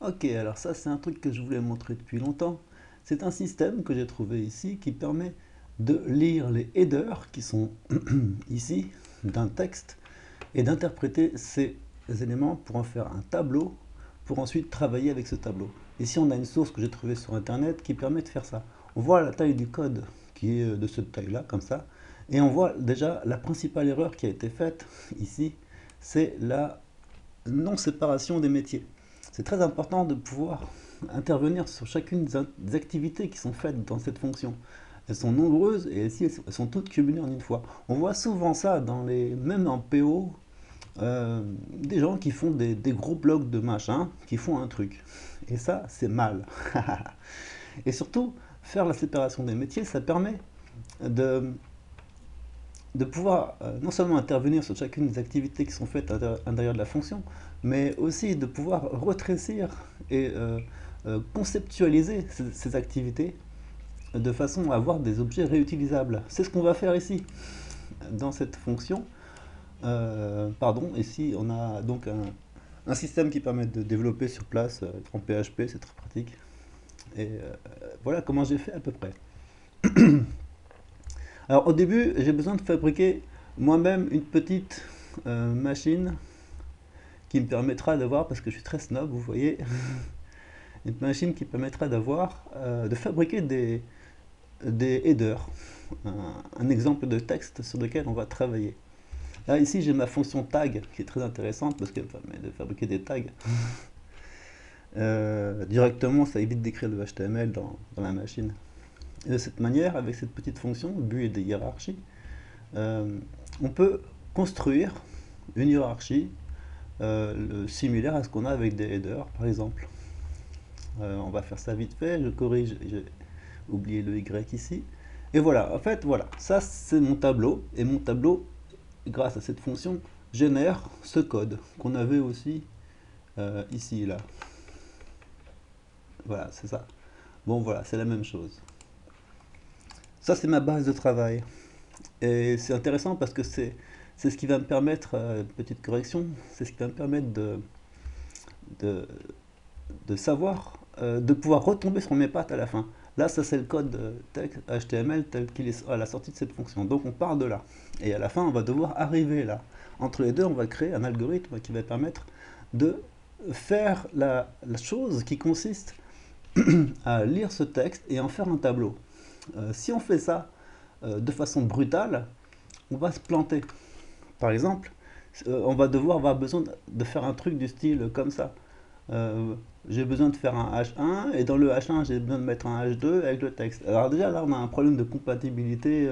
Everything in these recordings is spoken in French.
Ok, alors ça c'est un truc que je voulais montrer depuis longtemps. C'est un système que j'ai trouvé ici qui permet de lire les headers qui sont ici d'un texte et d'interpréter ces éléments pour en faire un tableau pour ensuite travailler avec ce tableau. Ici on a une source que j'ai trouvée sur internet qui permet de faire ça. On voit la taille du code qui est de cette taille là comme ça et on voit déjà la principale erreur qui a été faite ici, c'est la non-séparation des métiers. C'est très important de pouvoir intervenir sur chacune des activités qui sont faites dans cette fonction. Elles sont nombreuses et elles sont toutes cumulées en une fois. On voit souvent ça même en PO, des gens qui font des gros blocs de machin, qui font un truc. Et ça, c'est mal. Et surtout, faire la séparation des métiers, ça permet de, de pouvoir non seulement intervenir sur chacune des activités qui sont faites à l'intérieur de la fonction, mais aussi de pouvoir retrécir et conceptualiser ces activités de façon à avoir des objets réutilisables. C'est ce qu'on va faire ici, dans cette fonction. Pardon, ici on a donc un système qui permet de développer sur place en PHP, c'est très pratique. Et voilà comment j'ai fait à peu près. Alors au début, j'ai besoin de fabriquer moi-même une petite machine qui me permettra d'avoir, parce que je suis très snob, vous voyez, une machine qui permettra de fabriquer des headers, un exemple de texte sur lequel on va travailler. Là ici j'ai ma fonction tag qui est très intéressante parce qu'elle permet de fabriquer des tags. Directement ça évite d'écrire le HTML dans la machine. Et de cette manière, avec cette petite fonction, bu et des hiérarchies, on peut construire une hiérarchie similaire à ce qu'on a avec des headers, par exemple. On va faire ça vite fait, je corrige, j'ai oublié le Y ici. Et voilà, en fait, voilà, ça c'est mon tableau, et mon tableau, grâce à cette fonction, génère ce code qu'on avait aussi ici, là. Voilà, c'est ça. Bon, voilà, c'est la même chose. Ça, c'est ma base de travail. Et c'est intéressant parce que c'est ce qui va me permettre, petite correction, c'est ce qui va me permettre de, de savoir, de pouvoir retomber sur mes pattes à la fin. Là, ça c'est le code texte HTML tel qu'il est à la sortie de cette fonction. Donc on part de là. Et à la fin, on va devoir arriver là. Entre les deux, on va créer un algorithme qui va permettre de faire la chose qui consiste à lire ce texte et en faire un tableau. Si on fait ça de façon brutale, on va se planter. Par exemple, on va devoir avoir besoin de faire un truc du style comme ça. Euh, j'ai besoin de faire un H1 et dans le H1 j'ai besoin de mettre un H2 avec le texte. Alors déjà là on a un problème de compatibilité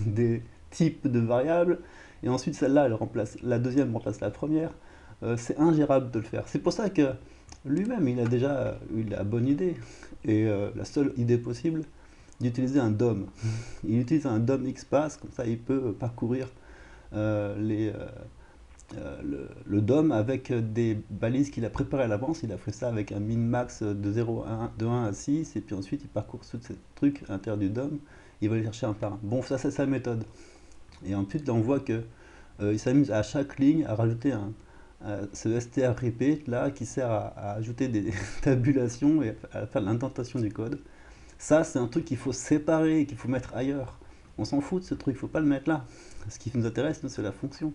des types de variables et ensuite celle-là elle remplace la deuxième remplace la première. C'est ingérable de le faire. C'est pour ça que lui-même il a déjà eu la bonne idée et la seule idée possible d'utiliser un DOM. Il utilise un DOM XPath, comme ça il peut parcourir les, le DOM avec des balises qu'il a préparées à l'avance. Il a fait ça avec un min-max de 0, 1, de 1 à 6, et puis ensuite il parcourt tous ces trucs à l'intérieur du DOM. Il va les chercher un par un. Bon, ça c'est sa méthode. Et ensuite là, on voit que il s'amuse à chaque ligne à rajouter ce str repeat là qui sert à ajouter des tabulations et à faire l'indentation du code. Ça, c'est un truc qu'il faut séparer, qu'il faut mettre ailleurs. On s'en fout de ce truc, il ne faut pas le mettre là. Ce qui nous intéresse, c'est la fonction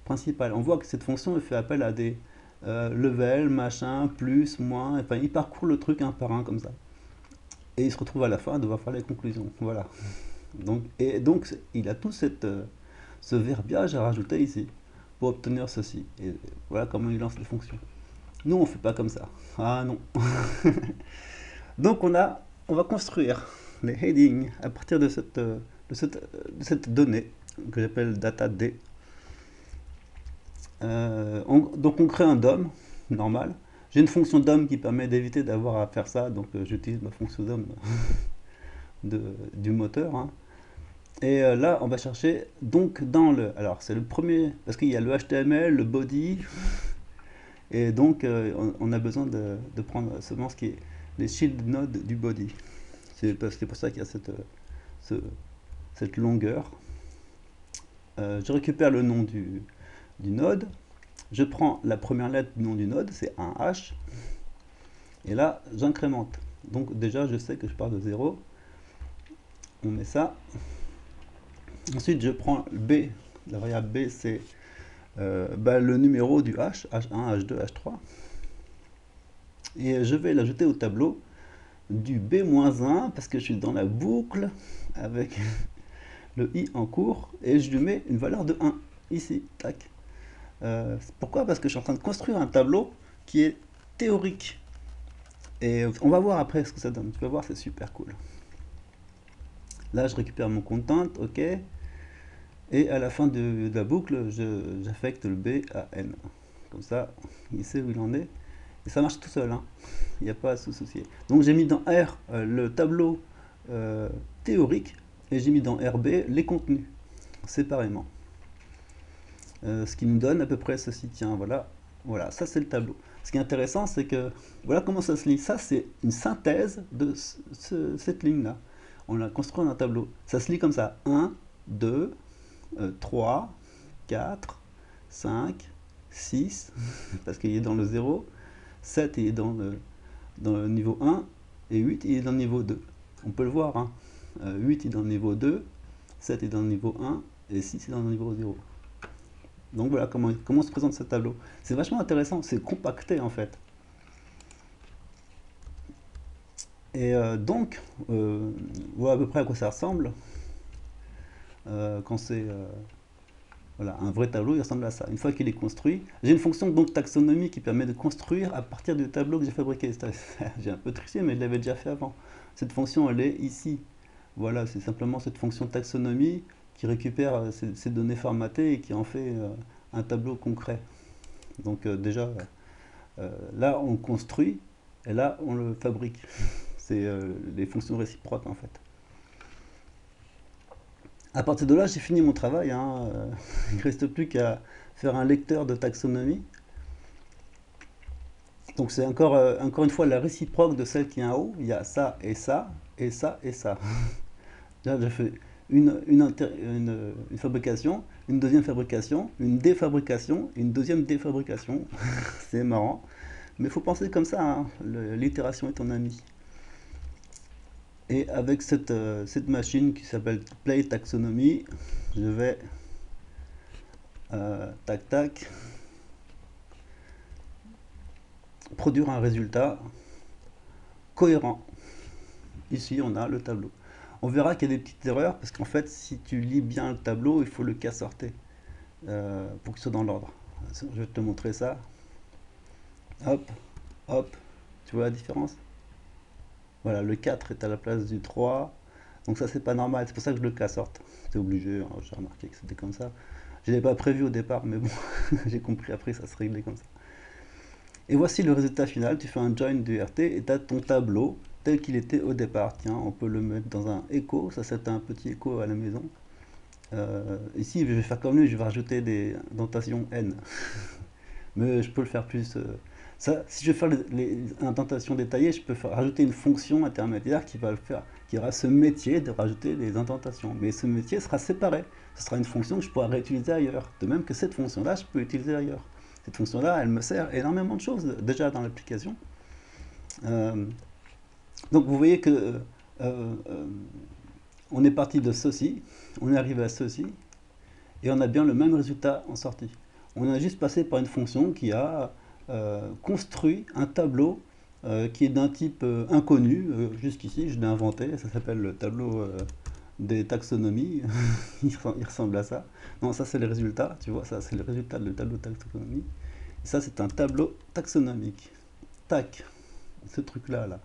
principale. On voit que cette fonction elle fait appel à des level, machin, plus, moins. Enfin, il parcourt le truc un par un comme ça. Et il se retrouve à la fin à devoir faire les conclusions. Voilà. Donc, il a tout ce verbiage à rajouter ici pour obtenir ceci. Et voilà comment il lance les fonctions. Nous, on ne fait pas comme ça. Ah non. Donc on va construire les headings à partir de cette donnée que j'appelle data D. Donc on crée un DOM normal. J'ai une fonction DOM qui permet d'éviter d'avoir à faire ça, donc j'utilise ma fonction DOM du moteur, hein. Et là, on va chercher donc dans le. Alors, c'est le premier, parce qu'il y a le HTML, le body, et donc on a besoin de prendre seulement ce qui est les shield nodes du body. C'est pour ça qu'il y a cette longueur. Je récupère le nom du node. Je prends la première lettre du nom du node, c'est un H. Et là, j'incrémente. Donc déjà, je sais que je pars de 0. On met ça. Ensuite, je prends B. La variable B, c'est le numéro du H, H1, H2, H3. Et je vais l'ajouter au tableau du B-1 parce que je suis dans la boucle avec le I en cours et je lui mets une valeur de 1 ici, tac. Pourquoi? Parce que je suis en train de construire un tableau qui est théorique. Et on va voir après ce que ça donne. Tu vas voir, c'est super cool. Là, je récupère mon content, ok. Et à la fin de la boucle, j'affecte le B à N. Comme ça, il sait où il en est. Et ça marche tout seul, hein. Il n'y a pas à se soucier. Donc j'ai mis dans R le tableau théorique et j'ai mis dans RB les contenus séparément. Ce qui nous donne à peu près ceci. Tiens, voilà, ça c'est le tableau. Ce qui est intéressant, c'est que voilà comment ça se lit. Ça, c'est une synthèse de cette ligne-là. On l'a construit en un tableau. Ça se lit comme ça. 1, 2, 3, 4, 5, 6, parce qu'il est dans le 0, 7 il est dans le niveau 1, et 8 il est dans le niveau 2. On peut le voir, hein. 8 est dans le niveau 2, 7 est dans le niveau 1, et 6 est dans le niveau 0. Donc voilà comment se présente ce tableau. C'est vachement intéressant, c'est compacté en fait. Et donc, voilà à peu près à quoi ça ressemble. Quand c'est voilà, un vrai tableau, il ressemble à ça. Une fois qu'il est construit, j'ai une fonction donc taxonomie qui permet de construire à partir du tableau que j'ai fabriqué. J'ai un peu triché, mais je l'avais déjà fait avant. Cette fonction, elle est ici. Voilà, c'est simplement cette fonction taxonomie qui récupère ces données formatées et qui en fait un tableau concret. Donc déjà, là, on construit et là, on le fabrique. C'est les fonctions réciproques en fait. À partir de là, j'ai fini mon travail, hein. Il ne reste plus qu'à faire un lecteur de taxonomie. Donc c'est encore une fois la réciproque de celle qui est en haut. Il y a ça et ça, et ça et ça. Là, je fais une fabrication, une deuxième fabrication, une défabrication, une deuxième défabrication. C'est marrant. Mais il faut penser comme ça, hein. L'itération est ton ami. Et avec cette machine qui s'appelle Play Taxonomy, je vais tac tac produire un résultat cohérent. Ici, on a le tableau. On verra qu'il y a des petites erreurs parce qu'en fait, si tu lis bien le tableau, il faut le cassorter pour qu'il soit dans l'ordre. Je vais te montrer ça. Hop, hop. Tu vois la différence? Voilà, le 4 est à la place du 3. Donc ça, c'est pas normal. C'est pour ça que je le cassorte. C'est obligé, hein. J'ai remarqué que c'était comme ça. Je l'avais pas prévu au départ, mais bon, j'ai compris après, ça se réglait comme ça. Et voici le résultat final. Tu fais un join du RT et tu as ton tableau tel qu'il était au départ. Tiens, on peut le mettre dans un écho. Ça, c'est un petit écho à la maison. Ici, je vais faire comme lui, je vais rajouter des notations N. Mais je peux le faire plus. Ça, si je veux faire les indentations détaillées, je peux rajouter une fonction intermédiaire qui va le faire, qui aura ce métier de rajouter des indentations. Mais ce métier sera séparé. Ce sera une fonction que je pourrai réutiliser ailleurs. De même que cette fonction-là, je peux l'utiliser ailleurs. Cette fonction-là, elle me sert énormément de choses déjà dans l'application. Donc vous voyez que on est parti de ceci, on est arrivé à ceci, et on a bien le même résultat en sortie. On a juste passé par une fonction qui a construit un tableau qui est d'un type inconnu. Jusqu'ici, je l'ai inventé, ça s'appelle le tableau des taxonomies. Il ressemble à ça. Non, ça c'est le résultat, tu vois, ça c'est le résultat du tableau taxonomie. Et ça c'est un tableau taxonomique. Tac, ce truc-là, là.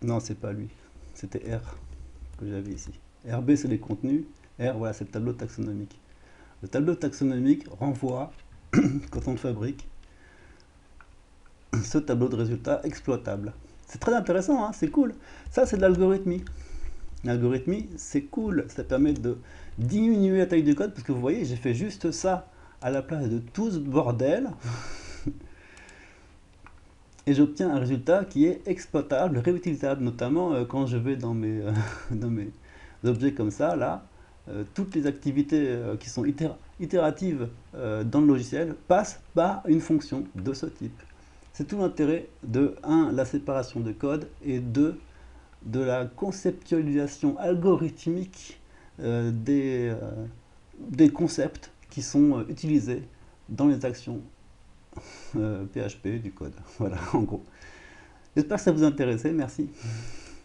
Non, c'est pas lui, c'était R que j'avais ici. RB c'est les contenus, R voilà c'est le tableau taxonomique. Le tableau taxonomique renvoie, quand on le fabrique, ce tableau de résultats exploitable. C'est très intéressant, hein, c'est cool. Ça c'est de l'algorithmie. L'algorithmie c'est cool, ça permet de diminuer la taille du code, parce que vous voyez j'ai fait juste ça à la place de tout ce bordel. Et j'obtiens un résultat qui est exploitable, réutilisable, notamment quand je vais dans mes, dans mes objets comme ça, là, toutes les activités qui sont itératives dans le logiciel passent par une fonction de ce type. C'est tout l'intérêt de 1, la séparation de code, et 2, de la conceptualisation algorithmique des concepts qui sont utilisés dans les actions PHP du code. Voilà, en gros. J'espère que ça vous intéressait, merci.